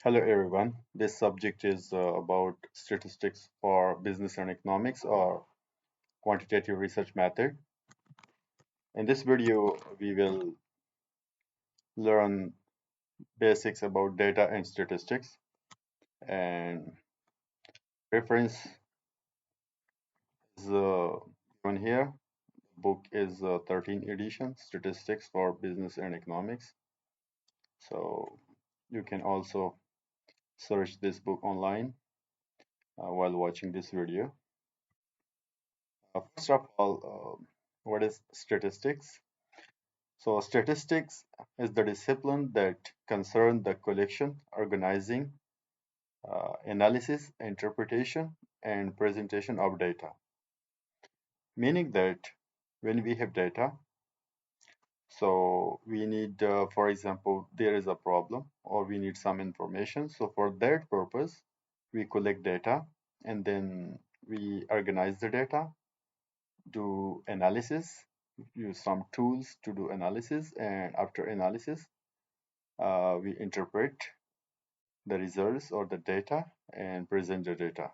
Hello everyone. This subject is about statistics for business and economics or quantitative research method. In this video, we will learn basics about data and statistics and reference is given here. Book is 13 edition, Statistics for Business and Economics. So you can also search this book online while watching this video. First of all, what is statistics? So statistics is the discipline that concern the collection, organizing, analysis, interpretation, and presentation of data. Meaning that when we have data, so we need, for example, there is a problem or we need some information. So for that purpose, we collect data and then we organize the data, do analysis, use some tools to do analysis, and after analysis, we interpret the results or the data and present the data.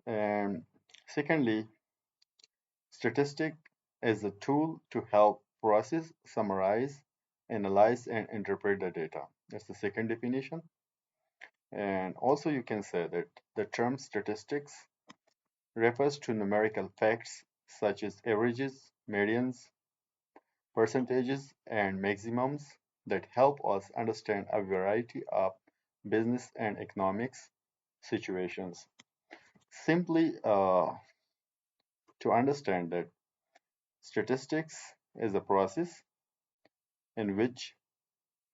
And secondly, statistic is a tool to help process, summarize, analyze, and interpret the data. That's the second definition. And also you can say that the term statistics refers to numerical facts such as averages, medians, percentages, and maximums that help us understand a variety of business and economics situations. Simply to understand that statistics is a process in which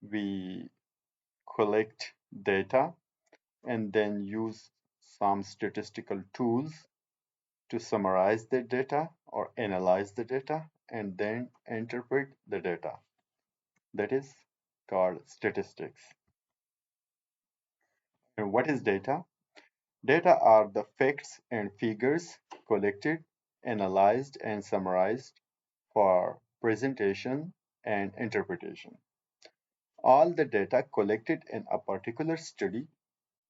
we collect data and then use some statistical tools to summarize the data or analyze the data and then interpret the data. That is called statistics. And what is data? Data are the facts and figures collected, analyzed, and summarized for presentation and interpretation. All the data collected in a particular study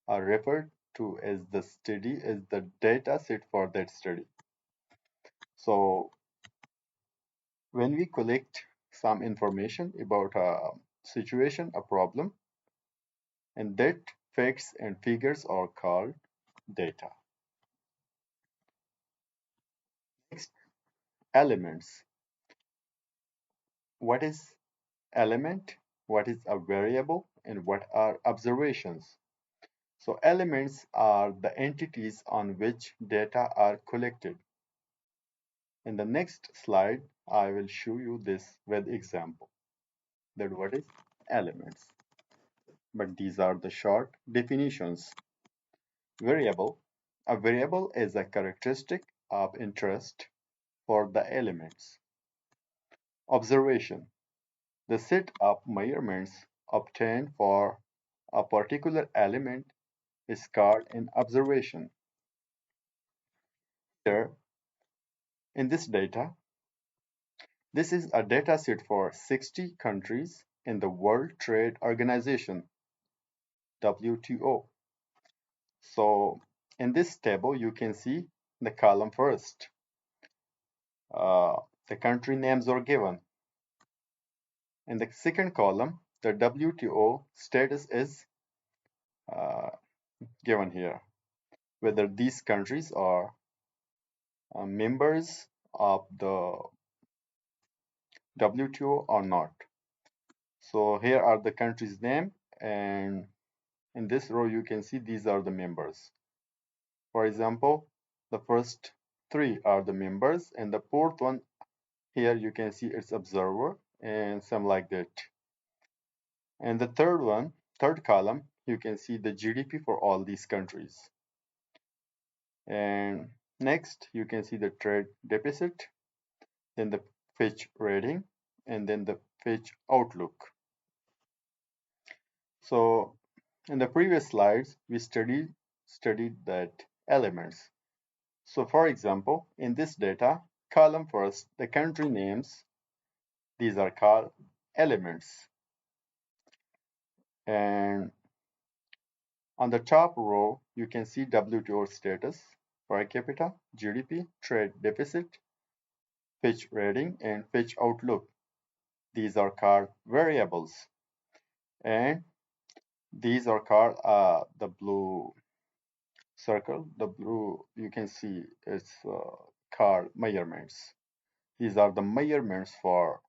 are referred to as the study as the data set for that study. So when we collect some information about a situation, a problem, and that facts and figures are called data. Next, elements. What is element? What is a variable? And what are observations? So elements are the entities on which data are collected. In the next slide, I will show you this with example. That what is elements. But these are the short definitions. Variable. A variable is a characteristic of interest for the elements. Observation. The set of measurements obtained for a particular element is called an observation. Here, in this data, this is a data set for 60 countries in the World Trade Organization, WTO. So in this table, you can see the column first. The country names are given. In the second column, the WTO status is uh, given here, whether these countries are members of the WTO or not. So here are the countries' name, and in this row you can see these are the members. For example, the first three are the members, and the fourth one here you can see it's observer and some like that. And the third one, third column, you can see the GDP for all these countries. And next you can see the trade deficit, then the Fitch rating, and then the Fitch outlook. So in the previous slides, we studied that elements. So for example, in this data, column first, the country names, these are called elements. And on the top row, you can see WTO status, per capita, GDP, trade deficit, Fitch rating, and Fitch outlook. These are called variables. And these are called the blue circle. The blue, you can see it's called measurements. These are the measurements for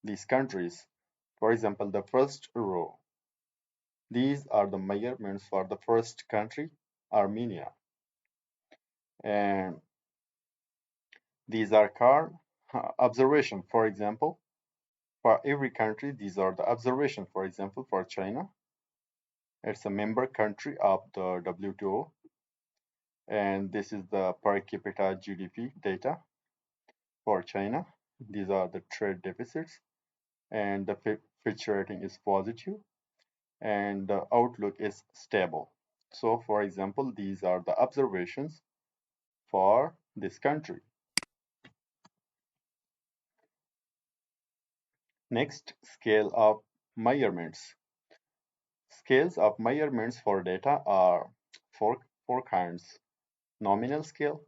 these countries. For example, the first row. These are the measurements for the first country, Armenia. And these are called observation. For example, for every country, these are the observation. For example, for China, it's a member country of the WTO. And this is the per capita GDP data for China. These are the trade deficits. And the Fitch rating is positive, and the outlook is stable. So, for example, these are the observations for this country. Next, scale of measurements. Scales of measurements for data are four kinds: nominal scale,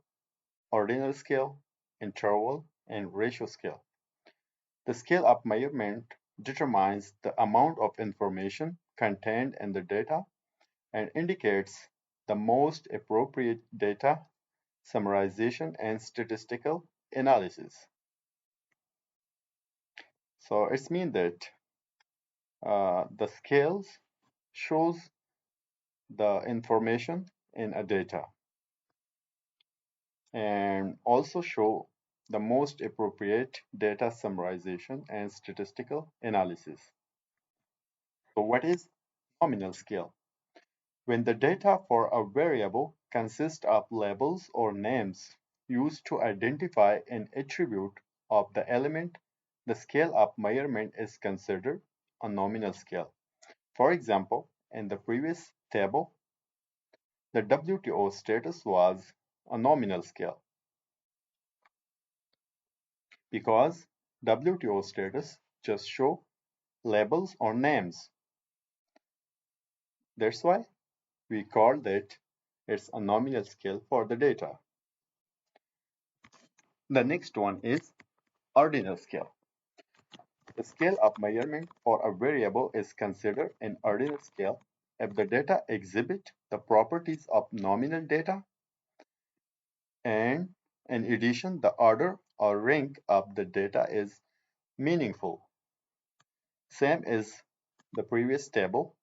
ordinal scale, interval, and ratio scale. The scale of measurement determines the amount of information contained in the data and indicates the most appropriate data summarization and statistical analysis. So it's mean that the scales shows the information in a data and also show the most appropriate data summarization and statistical analysis. So what is nominal scale? When the data for a variable consists of labels or names used to identify an attribute of the element, the scale of measurement is considered a nominal scale. For example, in the previous table, the WTO status was a nominal scale because WTO status just show labels or names. That's why we call that it's a nominal scale for the data. The next one is ordinal scale. The scale of measurement for a variable is considered an ordinal scale if the data exhibit the properties of nominal data and in addition the order or rank of the data is meaningful. Same as the previous table,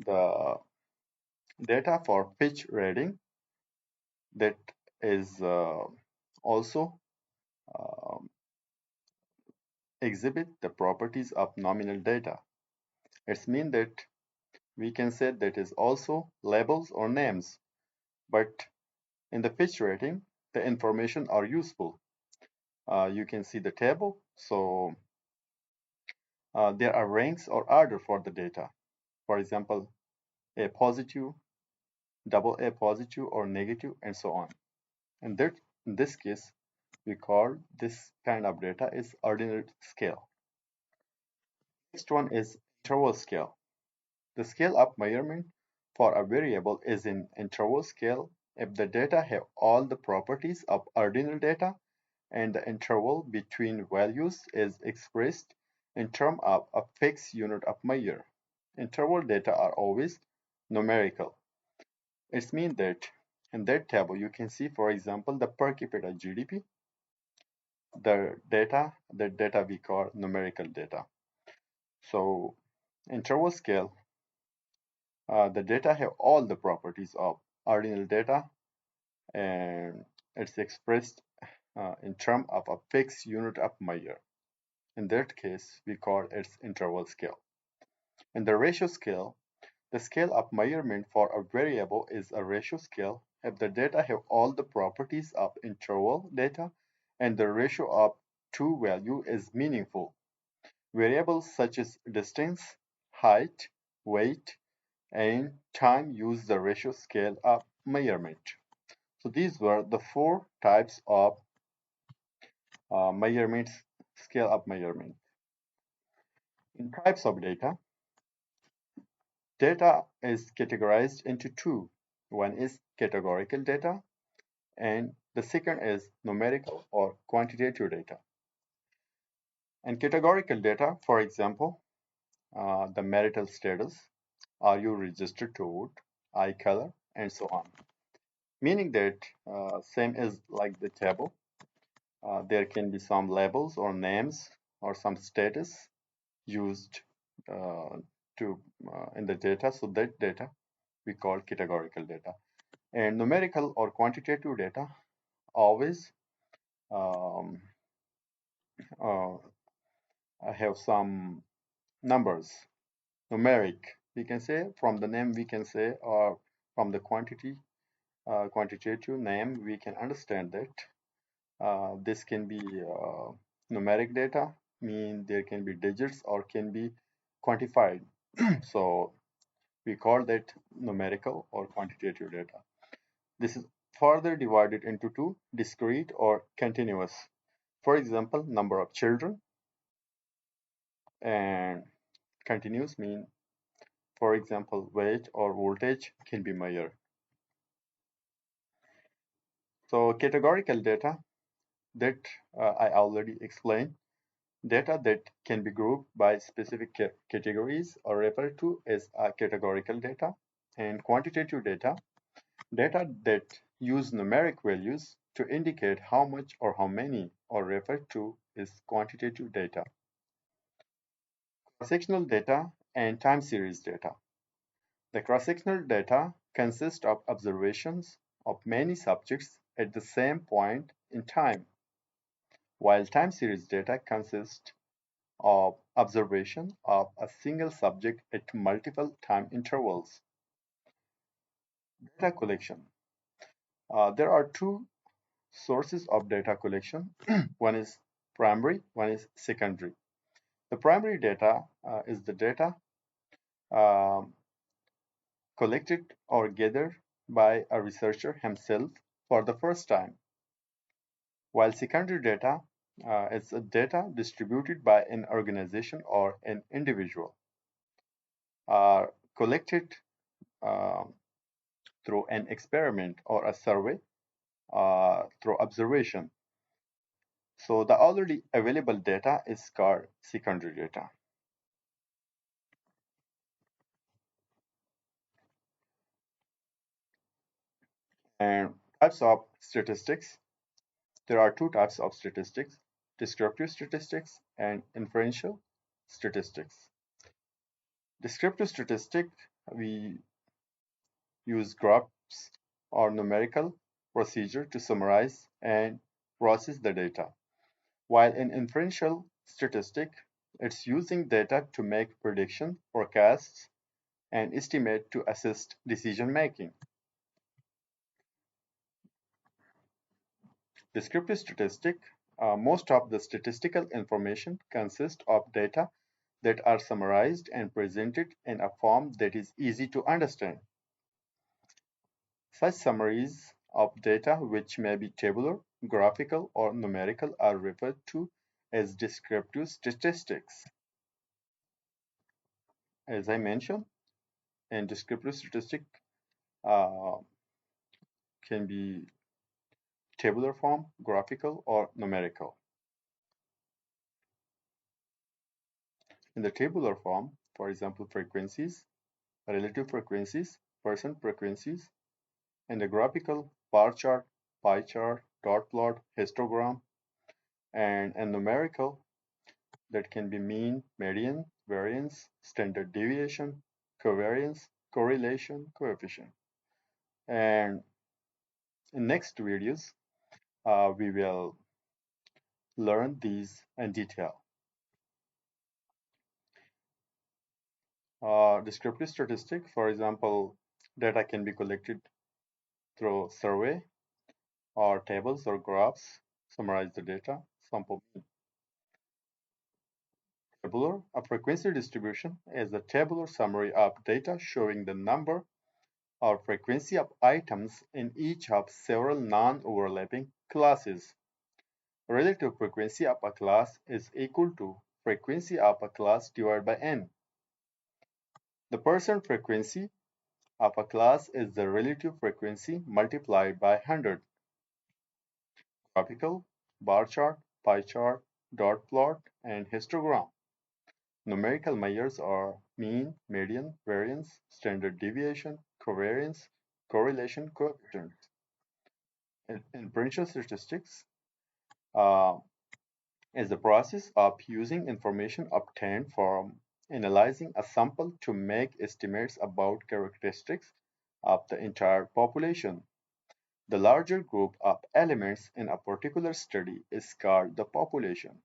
the data for pitch rating that is also um, exhibit the properties of nominal data. It's mean that we can say that is also labels or names, but in the pitch rating, the information are useful. You can see the table. So there are ranks or order for the data. For example, A positive, double A positive or negative, and so on. And that in this case, we call this kind of data is ordinal scale. Next one is interval scale. The scale of measurement for a variable is in interval scale if the data have all the properties of ordinal data and the interval between values is expressed in terms of a fixed unit of measure. Interval data are always numerical. It means that in that table you can see, for example, the per capita GDP, the data we call numerical data. So interval scale, the data have all the properties of ordinal data and it's expressed in terms of a fixed unit of measure. In that case, we call it interval scale. In the ratio scale, the scale of measurement for a variable is a ratio scale if the data have all the properties of interval data and the ratio of two values is meaningful. Variables such as distance, height, weight, and time use the ratio scale of measurement. So these were the four types of measurements, scale of measurement. In types of data, data is categorized into two. One is categorical data, and the second is numerical or quantitative data. And categorical data, for example, the marital status, are you registered to vote, eye color, and so on. Meaning that same is like the table. There can be some labels or names or some status used uh, to in the data. So that data we call categorical data. And numerical or quantitative data always um, uh, have some numbers, numeric. We can say from the name we can say, or from the quantitative name we can understand that this can be numeric data, mean there can be digits or can be quantified. So we call that numerical or quantitative data. This is further divided into two, discrete or continuous. For example, number of children, and continuous mean, for example, weight or voltage can be measured. So categorical data that I already explained, data that can be grouped by specific categories or referred to as categorical data. And quantitative data, data that use numeric values to indicate how much or how many or referred to is quantitative data. Cross-sectional data and time series data. The cross-sectional data consists of observations of many subjects at the same point in time, while time series data consists of observation of a single subject at multiple time intervals. Data collection. There are two sources of data collection. One is primary, one is secondary. The primary data is the data um, collected or gathered by a researcher himself for the first time, while secondary data is data distributed by an organization or an individual, collected um, through an experiment or a survey, through observation. So the already available data is called secondary data. And types of statistics. There are two types of statistics, descriptive statistics and inferential statistics. Descriptive statistic, we use graphs or numerical procedure to summarize and process the data. While in inferential statistic, it's using data to make prediction, forecasts, and estimate to assist decision making. Descriptive statistic, most of the statistical information consists of data that are summarized and presented in a form that is easy to understand. Such summaries of data, which may be tabular, graphical, or numerical, are referred to as descriptive statistics. As I mentioned, and descriptive statistic uh, can be tabular form, graphical, or numerical. In the tabular form, for example, frequencies, relative frequencies, percent frequencies, and the graphical bar chart, pie chart, dot plot, histogram, and a numerical that can be mean, median, variance, standard deviation, covariance, correlation, coefficient. And in next videos, we will learn these in detail. Descriptive statistic, for example, data can be collected through survey or tables or graphs, summarize the data, sample mean. Tabular, a frequency distribution is a tabular summary of data showing the number or frequency of items in each of several non-overlapping classes. Relative frequency of a class is equal to frequency of a class divided by n. The percent frequency of a class is the relative frequency multiplied by 100. Graphical, bar chart, pie chart, dot plot, and histogram. Numerical measures are mean, median, variance, standard deviation, covariance, correlation coefficient. In inferential statistics, uh, is the process of using information obtained from analyzing a sample to make estimates about characteristics of the entire population. The larger group of elements in a particular study is called the population,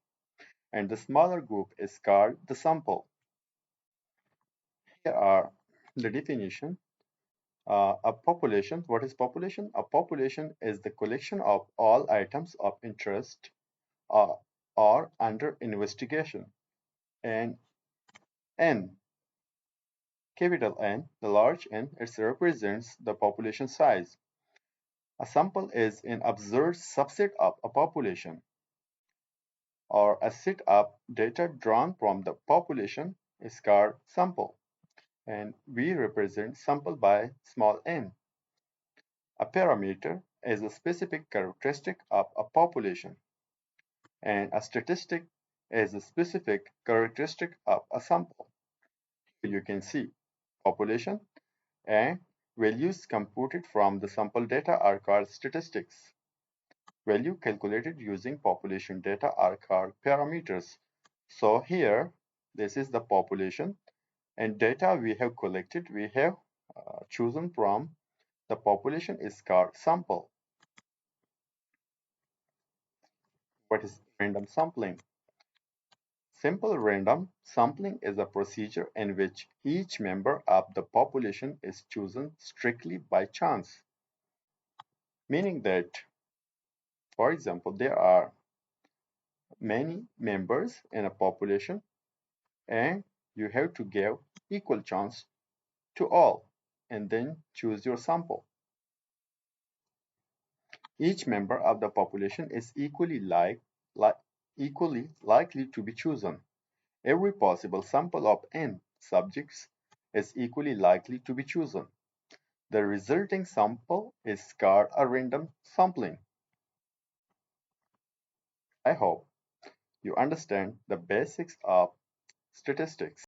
and the smaller group is called the sample. Here are the definition. A population, what is population? A population is the collection of all items of interest uh, or under investigation. And N, capital N, the large N, it represents the population size. A sample is an observed subset of a population, or a set of data drawn from the population is called sample, and we represent sample by small n. A parameter is a specific characteristic of a population, and a statistic is a specific characteristic of a sample. Here you can see population and values computed from the sample data are called statistics. Value calculated using population data are called parameters. So here, this is the population and data we have collected, we have chosen from the population is called sample. What is random sampling? Simple random sampling is a procedure in which each member of the population is chosen strictly by chance, meaning that, for example, there are many members in a population and you have to give equal chance to all and then choose your sample. Each member of the population is equally likely to be chosen. Every possible sample of n subjects is equally likely to be chosen. The resulting sample is called a random sampling. I hope you understand the basics of statistics.